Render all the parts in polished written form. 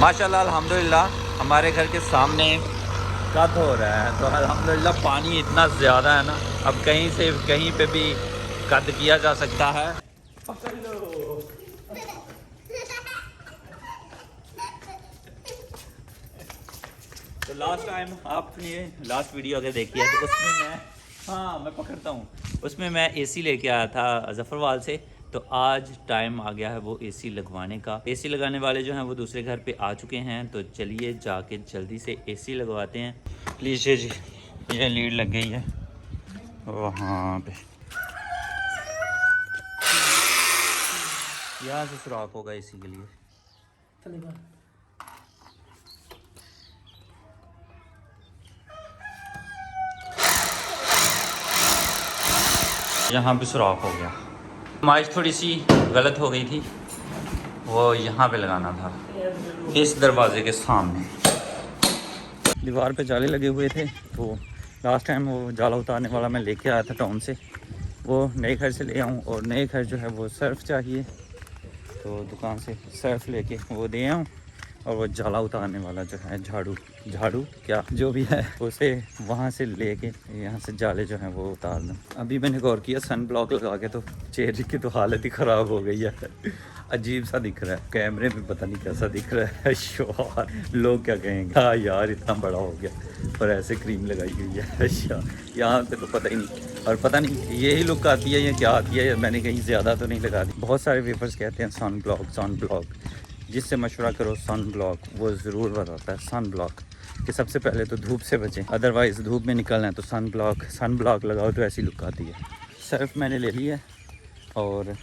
माशाल्लाह अल्हम्दुलिल्लाह हमारे घर के सामने कद हो रहा है, तो अल्हम्दुलिल्लाह पानी इतना ज़्यादा है ना, अब कहीं से कहीं पे भी कद किया जा सकता है। पकड़ लो। तो लास्ट टाइम आपने लास्ट वीडियो अगर देखी है तो उसमें मैं पकड़ता हूँ, उसमें मैं एसी लेके आया था ज़फ़रवाल से। तो आज टाइम आ गया है वो एसी लगवाने का। एसी लगाने वाले जो हैं वो दूसरे घर पे आ चुके हैं, तो चलिए जाके जल्दी से एसी लगवाते हैं। लीजिए जी, ये लीड लग गई है वहाँ पे, यहाँ से सुराख होगा एसी के लिए। यहाँ पे सुराख हो गया। माइश थोड़ी सी गलत हो गई थी, वो यहाँ पे लगाना था इस दरवाजे के सामने। दीवार पे जाले लगे हुए थे, तो लास्ट टाइम वो जाला उतारने वाला मैं लेके आया था टाउन से, वो नए घर से ले आऊँ। और नए घर जो है वो सर्फ चाहिए, तो दुकान से सर्फ लेके वो दे आऊँ। और वो जाला उतारने वाला जो है झाड़ू क्या जो भी है उसे वहाँ से लेके यहाँ से जाले जो हैं वो उतार दूँ। अभी मैंने गौर किया सन ब्लॉक लगा के तो चेहरे की तो हालत ही ख़राब हो गई है, अजीब सा दिख रहा है कैमरे में, पता नहीं कैसा दिख रहा है। यार लोग क्या कहेंगे, हाँ यार इतना बड़ा हो गया पर ऐसे क्रीम लगाई हुई है। अच्छा यहाँ पे तो पता ही नहीं, और पता नहीं यही लुक आती है या क्या आती है, मैंने कहीं ज़्यादा तो नहीं लगा दी। बहुत सारे वेपर्स कहते हैं सन ब्लॉक, जिससे मशवरा करो सन ब्लॉक वो ज़रूर बताता है सन ब्लॉक कि सबसे पहले तो धूप से बचें, अदरवाइज़ धूप में निकलना है तो सन ब्लॉक लगाओ तो ऐसी लुक आती है। सर्फ मैंने ले लिया है और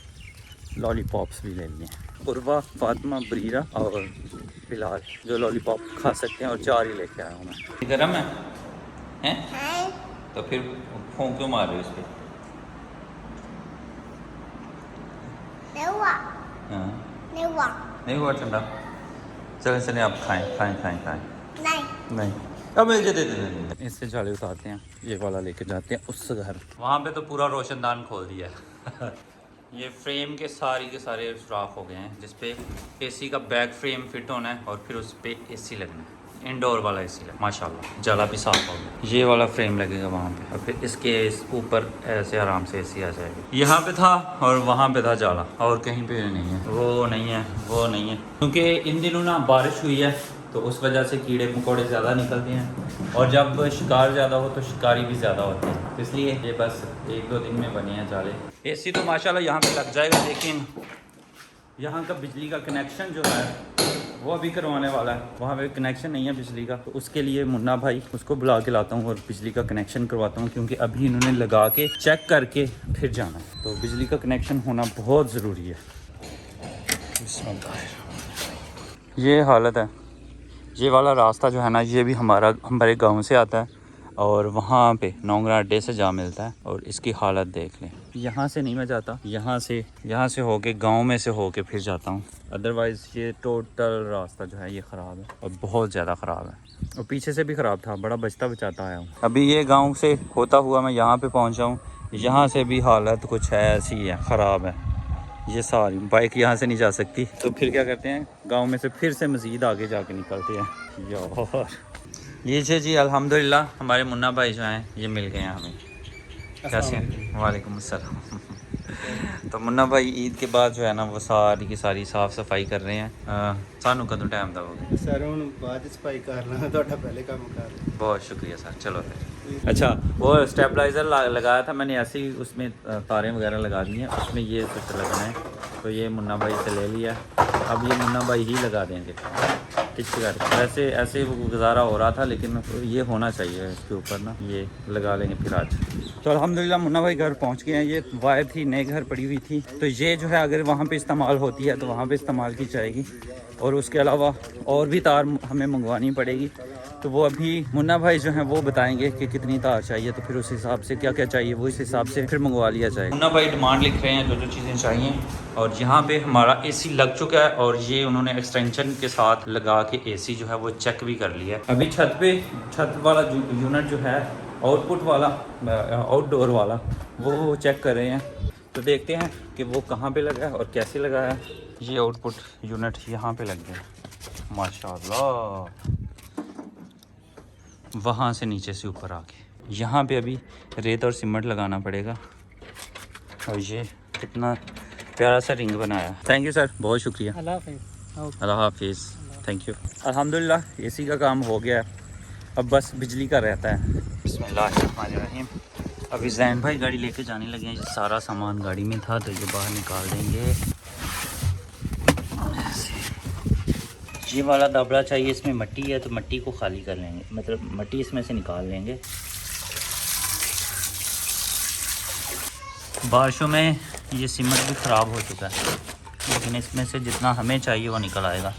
लॉलीपॉप्स भी ले लिए हैं। उर्वा, फातिमा, बरीरा और बिलाल जो लॉलीपॉप खा सकते हैं, और 4 ही लेके आया हूँ मैं। गरम है हैं? तो फिर फूंक क्यों मार रहे हो इस पर? नहीं हुआ ठंडा। चलें आप खाएं। नहीं अब मुझे दे। इससे जाले उतारते हैं, ये वाला लेके जाते हैं उस घर। वहाँ पे तो पूरा रोशनदान खोल दिया है। ये फ्रेम के सारे सुराख हो गए हैं, जिसपे एसी का बैक फ्रेम फिट होना है और फिर उस पर एसी लगना है, इंडोर वाला एसी लगा। माशाल्लाह जाला भी साफ हो गया। ये वाला फ्रेम लगेगा वहाँ पे, और फिर इसके ऊपर ऐसे आराम से एसी आ जाएगी। यहाँ पे था और वहाँ पे था जाला, और कहीं पे नहीं है। वो नहीं है क्योंकि इन दिनों ना बारिश हुई है, तो उस वजह से कीड़े मकोड़े ज़्यादा निकलते हैं, और जब शिकार ज़्यादा हो तो शिकारी भी ज़्यादा होते हैं, इसलिए ये बस 1-2 दिन में बने हैं जाले। एसी तो माशाल्लाह यहाँ पे लग जाएगा, लेकिन यहाँ का बिजली का कनेक्शन जो है वो अभी करवाने वाला है। वहाँ पे कनेक्शन नहीं है बिजली का, तो उसके लिए मुन्ना भाई उसको बुला के लाता हूँ और बिजली का कनेक्शन करवाता हूँ, क्योंकि अभी इन्होंने लगा के चेक करके फिर जाना है, तो बिजली का कनेक्शन होना बहुत ज़रूरी है। ये हालत है। ये वाला रास्ता जो है ना, ये भी हमारे गांव से आता है और वहाँ पे नोंगरा अड्डे से जा मिलता है, और इसकी हालत देख लें। यहाँ से नहीं मैं जाता, यहाँ से होके गांव में से होके फिर जाता हूँ, अदरवाइज़ ये टोटल रास्ता जो है ये ख़राब है, और बहुत ज़्यादा ख़राब है, और पीछे से भी ख़राब था, बड़ा बचता बचाता आया हूँ। अभी ये गाँव से होता हुआ मैं यहाँ पर पहुँचा हूँ, यहाँ से भी हालत कुछ है ऐसी है, ख़राब है। ये सारी बाइक यहाँ से नहीं जा सकती, तो फिर क्या करते हैं गांव में से फिर से मज़ीद आगे जाके निकलते हैं। यार ये जी अल्हम्दुलिल्लाह हमारे मुन्ना भाई जो हैं ये मिल गए हैं हमें। कैसे हैं? वालेकुम अस्सलाम। तो मुन्ना भाई ईद के बाद जो है ना वो सारी की सारी साफ़ सफाई कर रहे हैं। सानू कदों टाइम दोगे सर? हुण बाद सफाई कर ला, तुहाडा पहले काम कर। बहुत शुक्रिया सर। चलो फिर। अच्छा वो स्टेबलाइज़र लगाया था मैंने, ऐसे ही उसमें तारें वगैरह लगा दी हैं, उसमें ये स्विच लगना है, तो ये मुन्ना भाई से ले लिया, अब ये मुन्ना भाई ही लगा देंगे किसी का। वैसे ऐसे वो गुजारा हो रहा था, लेकिन ये होना चाहिए इसके ऊपर ना, ये लगा लेंगे फिर आज। तो अल्हम्दुलिल्लाह मुन्ना भाई घर पहुंच गए हैं। ये वायर थी नए घर पड़ी हुई थी, तो ये जो है अगर वहाँ पे इस्तेमाल होती है तो वहाँ पे इस्तेमाल की जाएगी, और उसके अलावा और भी तार हमें मंगवानी पड़ेगी, तो वो अभी मुन्ना भाई जो हैं वो बताएंगे कि कितनी तार चाहिए, तो फिर उस हिसाब से क्या क्या चाहिए वो इस हिसाब से फिर मंगवा लिया जाएगा। मुन्ना भाई डिमांड लिख रहे हैं जो जो चीज़ें चाहिए, और यहाँ पे हमारा एसी लग चुका है, और ये उन्होंने एक्सटेंशन के साथ लगा के एसी जो है वो चेक भी कर लिया है। अभी छत वाला यूनिट जो है आउटपुट वाला आउटडोर वाला वो चेक कर रहे हैं, तो देखते हैं कि वो कहाँ पे लगा है और कैसे लगा है। ये आउटपुट यूनिट यहाँ पे लग गया है, माशाल्लाह। वहाँ से नीचे से ऊपर आके यहाँ पे अभी रेत और सीमेंट लगाना पड़ेगा। और ये कितना प्यारा सा रिंग बनाया। थैंक यू सर, बहुत शुक्रिया। अल्लाह हाफिज़। Thank you. अल्हम्दुलिल्लाह एसी का काम हो गया है, अब बस बिजली का रहता है। बिस्मिल्लाहिर्रहमानिर्रहीम। अभी जैन भाई गाड़ी लेके जाने लगे हैं। ये सारा सामान गाड़ी में था तो ये बाहर निकाल देंगे। ये वाला दाबड़ा चाहिए, इसमें मट्टी है तो मट्टी को खाली कर लेंगे, मतलब मट्टी इसमें से निकाल लेंगे। बारिशों में ये सीमेंट भी ख़राब हो चुका है, लेकिन इसमें से जितना हमें चाहिए वो निकल आएगा।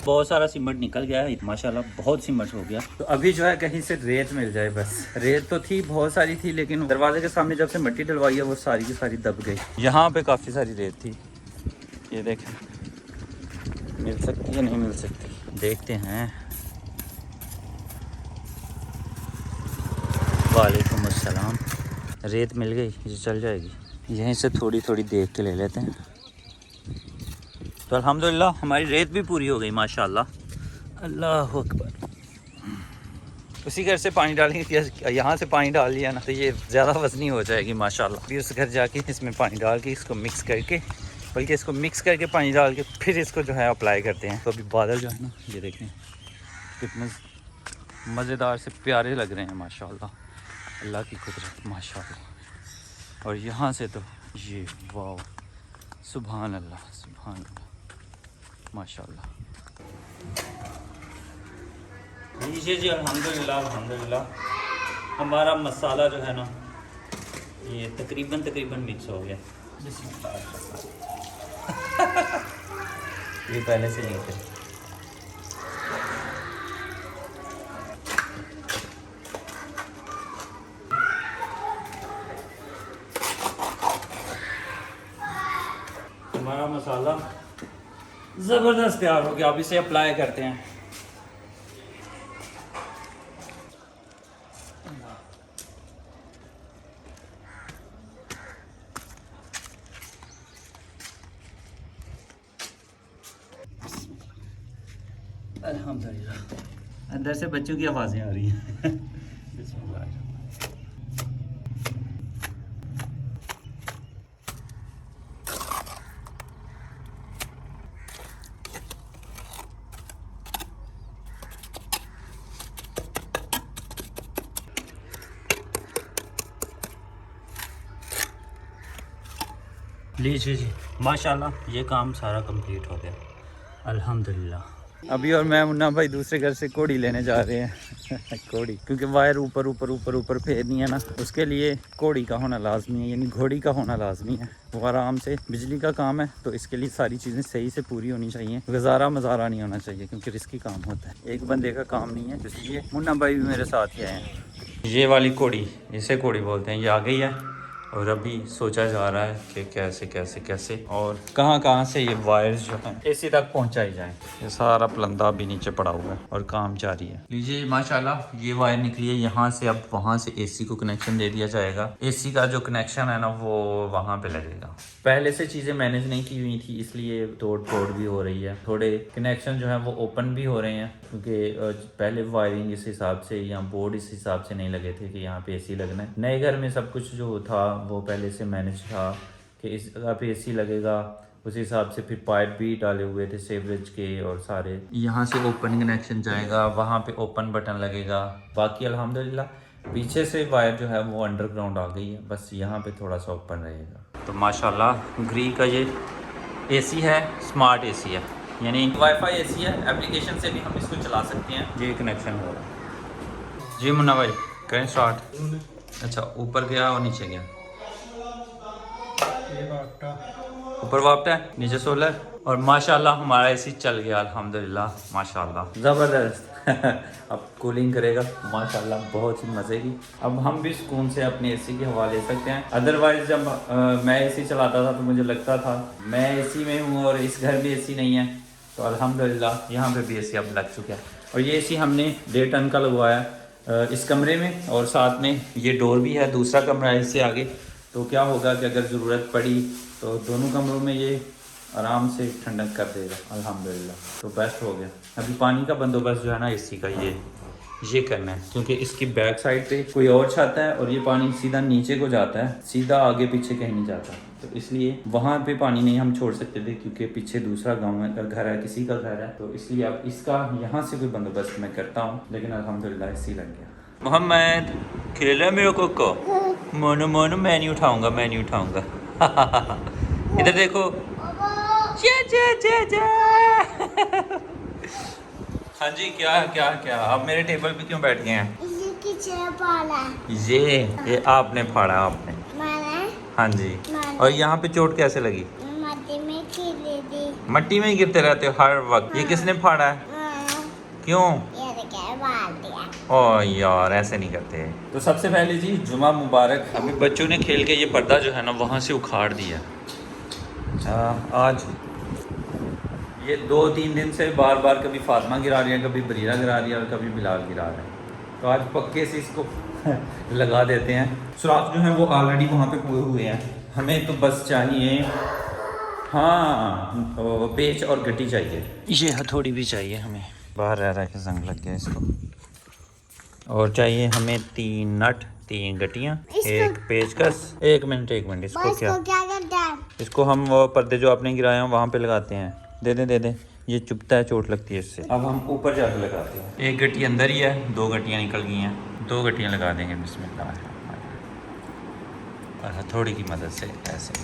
बहुत सारा सीमेंट निकल गया है माशाल्लाह, बहुत सीमेंट हो गया। तो अभी जो है कहीं से रेत मिल जाए बस। रेत तो थी, बहुत सारी थी, लेकिन दरवाजे के सामने जब से मिट्टी डलवाई है वो सारी की सारी दब गई। यहाँ पे काफ़ी सारी रेत थी, ये देखें मिल सकती है नहीं मिल सकती, देखते हैं। वालेकुम अस्सलाम। रेत मिल गई, ये चल जाएगी। यहीं से थोड़ी थोड़ी देख के ले लेते हैं। तो अल्हम्दुलिल्लाह हमारी रेत भी पूरी हो गई माशाल्लाह। अल्लाह अकबर। उसी घर से पानी डालेंगे, यहाँ से पानी डाल लिया ना तो ये ज़्यादा वज़नी हो जाएगी माशाल्लाह। फिर उस घर जाके इसमें पानी डाल के इसको मिक्स करके, बल्कि इसको मिक्स करके पानी डाल के फिर इसको जो है अप्लाई करते हैं। तो अभी बादल जो है ना ये देखें कितने मज़ेदार से प्यारे लग रहे हैं माशाल्लाह। अल्लाह की कुदरत माशाल्लाह। और यहाँ से तो ये वाह, सुभान अल्लाह सुभान अल्लाह माशाल्लाह। लीजिए जी, अल्हम्दुलिल्लाह अल्हम्दुलिल्लाह हमारा मसाला जो है ना ये तकरीबन मिक्स हो गया। ये पहले से नहीं थे। हमारा मसाला ज़बरदस्त तैयार हो गया। अब इसे अप्लाई करते हैं। अल्हम्दुलिल्लाह। अंदर से बच्चों की आवाज़ें आ रही हैं। लीजिए जी माशाल्लाह ये काम सारा कंप्लीट हो गया अल्हम्दुलिल्लाह। अभी और मैं मुन्ना भाई दूसरे घर से कोड़ी लेने जा रहे हैं। कोड़ी, क्योंकि वायर ऊपर ऊपर ऊपर ऊपर फेरनी है ना, उसके लिए कोड़ी का होना लाजमी है, यानी घोड़ी का होना लाजमी है। वो आराम से बिजली का काम है तो इसके लिए सारी चीज़ें सही से पूरी होनी चाहिए, गुजारा मजारा नहीं होना चाहिए, क्योंकि रिस्की काम होता है, एक बंदे का काम नहीं है। इसलिए मुन्ना भाई भी मेरे साथ ही आए हैं। ये वाली कोड़ी, इसे कोड़ी बोलते हैं, ये आ गई है और अभी सोचा जा रहा है कि कैसे कैसे कैसे और कहाँ से ये वायर्स जो हैं एसी तक पहुँचाई जाएं। ये सारा पलंदा भी नीचे पड़ा हुआ है और काम जारी है। लीजिए माशाल्लाह ये वायर निकली है यहाँ से, अब वहाँ से एसी को कनेक्शन दे दिया जाएगा। एसी का जो कनेक्शन है ना वो वहाँ पे लगेगा। पहले से चीज़ें मैनेज नहीं की हुई थी, इसलिए तोड़ फोड़ भी हो रही है। थोड़े कनेक्शन जो है वो ओपन भी हो रहे हैं, क्योंकि पहले वायरिंग इस हिसाब से या बोर्ड इस हिसाब से नहीं लगे थे कि यहाँ पे एसी लगना है। नए घर में सब कुछ जो था वो पहले से मैनेज था कि इस जगह पे एसी लगेगा, उस हिसाब से फिर पाइप भी डाले हुए थे सेवरेज के और सारे। यहाँ से ओपन कनेक्शन जाएगा, वहाँ पे ओपन बटन लगेगा। बाकी अल्हम्दुलिल्लाह पीछे से वायर जो है वो अंडरग्राउंड आ गई है, बस यहाँ पे थोड़ा सा ओपन रहेगा। तो माशाल्लाह ग्री का ये एसी है, स्मार्ट एसी है, यानी वाईफाई एसी है, एप्लीकेशन से भी हम इसको चला सकते हैं। ये कनेक्शन हो रहा है जी मुन्ना भाई, करें स्टार्ट। अच्छा ऊपर गया और नीचे गया, ऊपर वापटा है नीचे सोलर, और माशाल्लाह हमारा एसी चल गया अल्हम्दुलिल्लाह माशाल्लाह ज़बरदस्त। अब कूलिंग करेगा माशाल्लाह बहुत ही मज़े की। अब हम भी सुकून से अपने एसी की हवा ले सकते हैं। अदरवाइज़ जब मैं एसी चलाता था तो मुझे लगता था मैं एसी में हूँ और इस घर में एसी नहीं है, तो अल्हम्दुलिल्लाह यहाँ पे भी एसी अब लग चुका है। और ये एसी हमने 1.5 टन का लगवाया इस कमरे में, और साथ में ये डोर भी है, दूसरा कमरा है इससे आगे। तो क्या होगा कि अगर ज़रूरत पड़ी तो दोनों कमरों में ये आराम से ठंडक कर देगा अल्हम्दुलिल्लाह। तो बेस्ट हो गया। अभी पानी का बंदोबस्त जो है ना एसी का ये करना है, क्योंकि इसकी बैक साइड पे कोई और छत है और ये पानी सीधा नीचे को जाता है, सीधा आगे पीछे कहीं नहीं जाता। तो इसलिए वहाँ पे पानी नहीं हम छोड़ सकते थे, क्योंकि पीछे दूसरा गाँव है, घर है, किसी का घर है। तो इसलिए अब इसका यहाँ से कोई बंदोबस्त मैं करता हूँ, लेकिन अल्हम्दुलिल्लाह एसी लग गया। मोहम्मद खेला मेरे को मोनो मोनो मैं नहीं उठाऊंगा, मैं नहीं उठाऊंगा। इधर देखो। हाँ जी, क्या क्या क्या आप मेरे टेबल पे क्यों बैठ गए हैं? ये आपने फाड़ा आपने? हाँ जी। और यहाँ पे चोट कैसे लगी? मट्टी में ही गिरते रहते हो हर वक्त। ये किसने फाड़ा है? क्यों? ओ यार ऐसे नहीं करते। तो सबसे पहले जी जुमा मुबारक। अभी बच्चों ने खेल के ये पर्दा जो है ना वहाँ से उखाड़ दिया। आज ये 2-3 दिन से बार बार कभी फातिमा गिरा रही है, कभी बरीरा गिरा रही है और कभी बिलाल गिरा रहा है। तो आज पक्के से इसको लगा देते हैं। सुराख जो है वो ऑलरेडी वहाँ पे पूरे हुए हैं। हमें तो बस चाहिए, हाँ, तो पेच और गट्टी चाहिए। ये हथौड़ी भी चाहिए हमें, बाहर रह के जंग लग गया इसको। और चाहिए हमें 3 नट, 3 गट्टियाँ, 1 पेचकस। 1 मिनट इसको क्या करता है? इसको हम वो पर्दे जो आपने गिराए हैं वहाँ पे लगाते हैं। दे दे ये चुभता है, चोट लगती है इससे। अब हम ऊपर जाकर लगाते हैं। 1 गट्टी अंदर ही है, 2 गट्टियाँ निकल गई हैं। 2 गट्टियाँ लगा देंगे बिस्मिल्लाह। और हथौड़ी की मदद से ऐसे।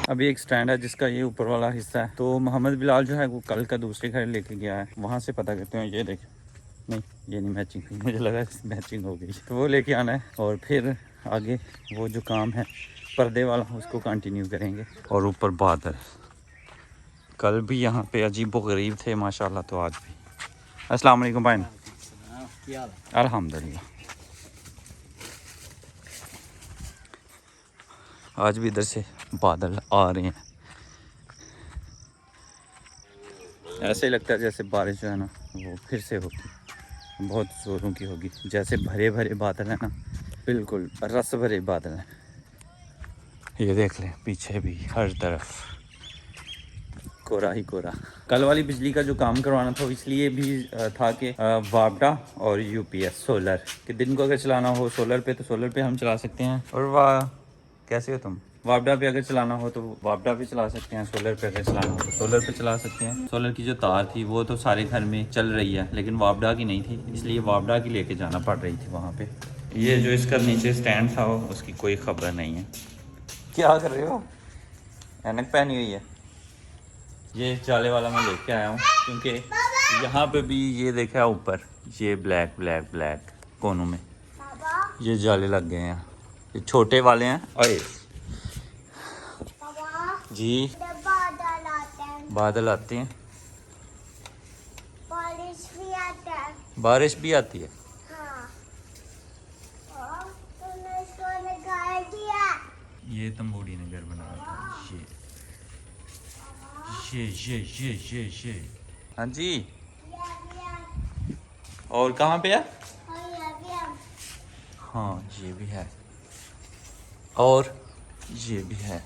अभी एक स्टैंड है जिसका ये ऊपर वाला हिस्सा है, तो मोहम्मद बिलाल जो है वो कल का दूसरे घर लेके गया है, वहाँ से पता करते हैं। ये देख, नहीं ये नहीं मैचिंग हुई, मुझे लगा मैचिंग हो गई। तो वो लेके आना है और फिर आगे वो जो काम है पर्दे वाला उसको कंटिन्यू करेंगे। और ऊपर बादल, कल भी यहाँ पे अजीब व गरीब थे माशाल्लाह, तो आज भी। अस्सलाम वालेकुम भाई। अल्हम्दुलिल्लाह। आज भी इधर से बादल आ रहे हैं, ऐसे लगता है जैसे बारिश जो है ना वो फिर से होगी, बहुत ज़ोरों की होगी। जैसे भरे भरे बादल हैं ना, बिल्कुल रस भरे बादल हैं। ये देख लें पीछे भी हर तरफ कोरा ही कोरा। कल वाली बिजली का जो काम करवाना था इसलिए भी था कि वापडा और यूपीएस सोलर के दिन को अगर चलाना हो सोलर पे तो सोलर पे हम चला सकते हैं। और वाह कैसे हो तुम? वापडा पे अगर चलाना हो तो वापडा पे चला सकते हैं, सोलर पे अगर चलाना हो तो सोलर पे चला सकते हैं। सोलर की जो तार थी वो तो सारे घर में चल रही है, लेकिन वापडा की नहीं थी, इसलिए वापडा की लेके जाना पड़ रही थी वहाँ पे। ये जो इसका नीचे स्टैंड था उसकी कोई खबर नहीं है। क्या कर रहे हो? ऐनक पहनी हुई है। ये जाले वाला मैं लेके आया हूँ, क्योंकि यहाँ पे भी ये देखा ऊपर ये ब्लैक ब्लैक ब्लैक कोनों में ये जाले लग गए हैं। ये छोटे वाले हैं। ओए जी, बादल आते हैं, बारिश भी आती है। ये तंबूड़ी ने घर बनाया था। ये हाँ जी। और कहाँ पे है? हाँ ये भी है और ये भी है।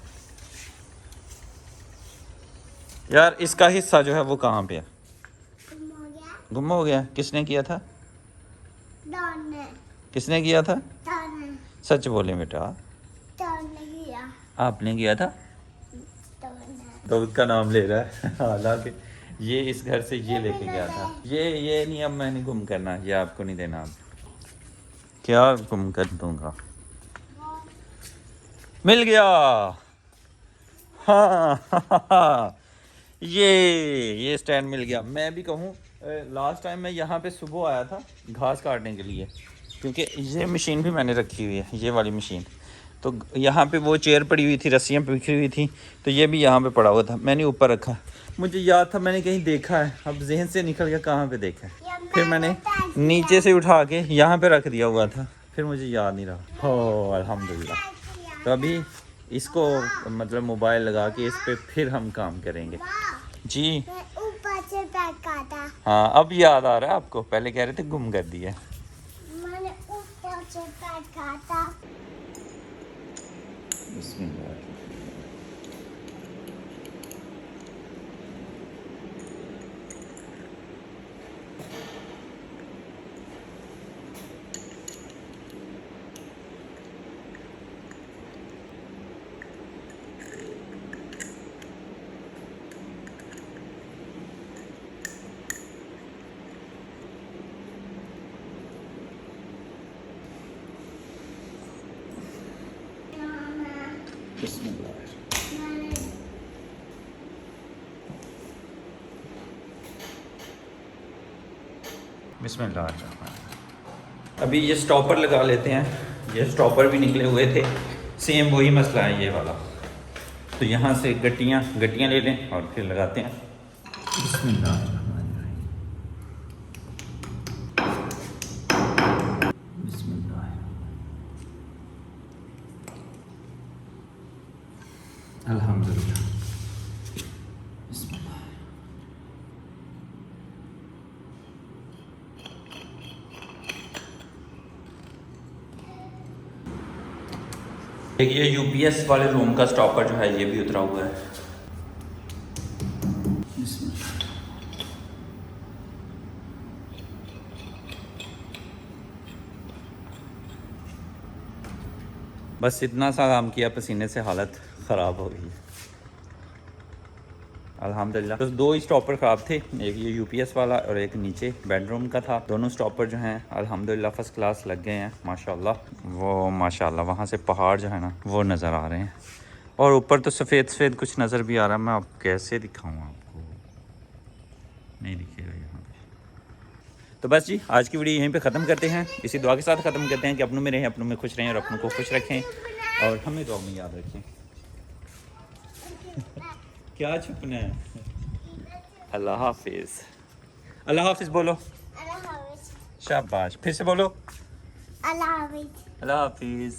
यार इसका हिस्सा जो है वो कहाँ पे है? गुम हो गया। किसने किया था? किसने किया था? सच बोले बेटा। आपने किया था? तो उसका नाम ले रहा है। हालांकि ये इस घर से ये लेके गया था। ये नहीं, अब मैंने गुम करना, ये आपको नहीं देना। क्या गुम कर दूंगा? मिल गया। हाँ ये स्टैंड मिल गया। मैं भी कहूँ लास्ट टाइम मैं यहाँ पे सुबह आया था घास काटने के लिए, क्योंकि ये मशीन भी मैंने रखी हुई है, ये वाली मशीन। तो यहाँ पे वो चेयर पड़ी हुई थी, रस्सियाँ बिखरी हुई थी, तो ये भी यहाँ पे पड़ा हुआ था। मैंने ऊपर रखा, मुझे याद था मैंने कहीं देखा है, अब जहन से निकल गया कहाँ पे देखा है। फिर मैंने नीचे से उठा के यहाँ पे रख दिया हुआ था, फिर मुझे याद नहीं रहा। हो अल्हम्दुलिल्लाह। तो अभी इसको मतलब मोबाइल लगा के इस पे फिर हम काम करेंगे जी। ऊपर से काटा। हाँ अब याद आ रहा है आपको? पहले कह रहे थे गुम कर दिया। मैंने ऊपर से काटा। बिस्मिल्लाह। अभी ये स्टॉपर लगा लेते हैं। ये स्टॉपर भी निकले हुए थे, सेम वही मसला है ये वाला। तो यहाँ से गट्टियाँ ले लें और फिर लगाते हैं। बिस्मिल्लाह। अल्हम्दुलिल्लाह। एक ये यूपीएस वाले रूम का स्टॉपर जो है ये भी उतरा हुआ है। बस इतना सा काम किया, पसीने से हालत ख़राब हो गई। अल्हम्दुलिल्लाह। बस 2 ही स्टॉपर ख़राब थे, एक ये यूपीएस वाला और एक नीचे बेडरूम का था। दोनों स्टॉपर जो हैं अल्हम्दुलिल्लाह फ़र्स्ट क्लास लग गए हैं माशाल्लाह। वो माशाल्लाह वहाँ से पहाड़ जो है ना वो नज़र आ रहे हैं, और ऊपर तो सफ़ेद कुछ नज़र भी आ रहा है। मैं अब कैसे दिखाऊँ आपको, नहीं दिखेगा यहाँ पे। तो बस जी आज की वीडियो यहीं पे ख़त्म करते हैं। इसी दुआ के साथ ख़त्म करते हैं कि अपनों में रहें, अपनों में खुश रहें और अपनों को खुश रखें और हमें दुआ में याद रखें। क्या छुपना है? अल्लाह हाफिज़। अल्लाह हाफिज़ बोलो। अल्लाह हाफिज़। शाबाश, फिर से बोलो। अल्लाह हाफिज़। अल्लाह हाफिज़।